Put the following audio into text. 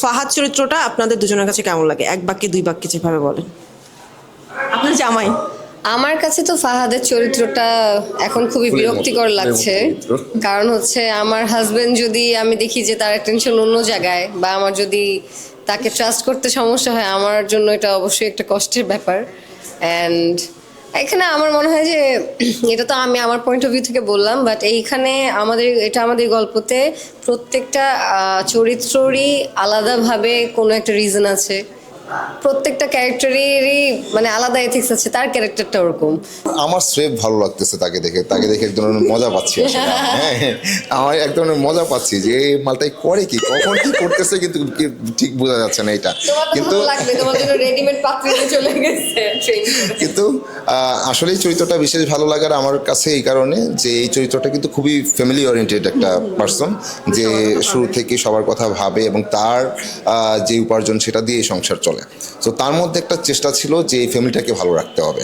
ফাহাদ চরিত্রটা আপনাদের দুজনের কাছে কেমন লাগে? এক বাক্যে দুই বাক্যে যেভাবে বলেন। আপনার জামাই। আমার কাছে তো ফাহাদের চরিত্রটা এখন খুবই ফুলের মতো, বিরক্তিকর ফুলের মতো লাগছে। চরিত্র। কারণ হচ্ছে আমার হাজবেন্ড যদি আমি দেখি যে তার অ্যাটেনশন অন্য জায়গায়, বা আমার যদি তাকে ট্রাস্ট করতে সমস্যা হয়, আমার জন্য এটা অবশ্যই একটা কষ্টের ব্যাপার। অ্যান্ড এখানে আমার মনে হয় যে এটা তো আমি আমার পয়েন্ট অফ ভিউ থেকে বললাম, বাট এইখানে আমাদের গল্পতে প্রত্যেকটা চরিত্ররই আলাদাভাবে কোনো একটা রিজন আছে, প্রত্যেকটা ক্যারেক্টারেরই মানে আলাদা এথিক্স আছে, তার ক্যারেক্টারটা ওরকম। আমার স্রেফ ভালো লাগতেছে তাকে দেখে এক ধরনের মজা পাচ্ছি আসলে। হ্যাঁ, আমার এক ধরনের মজা পাচ্ছি যে এই মালটাই করে কি, কখন কি করতেছে কিন্তু ঠিক বোঝা যাচ্ছে না এটা। তোমার তো কিন্তু ভালো লাগবে, তোমার জন্য রেডিমেড পাত্রীতে চলে গেছে ট্রেন করে। কিন্তু আসলেই চরিত্রটা বিশেষ ভালো লাগার আমার কাছে এই কারণে যে এই চরিত্রটা কিন্তু খুবই ফ্যামিলি ওরিয়েন্টেড একটা পার্সন, যে শুরু থেকে সবার কথা ভাবে এবং তার যে উপার্জন সেটা দিয়ে সংসার চলে। তো তার মধ্যে একটা চেষ্টা ছিল যে এই ফ্যামিলিটাকে ভালো রাখতে হবে।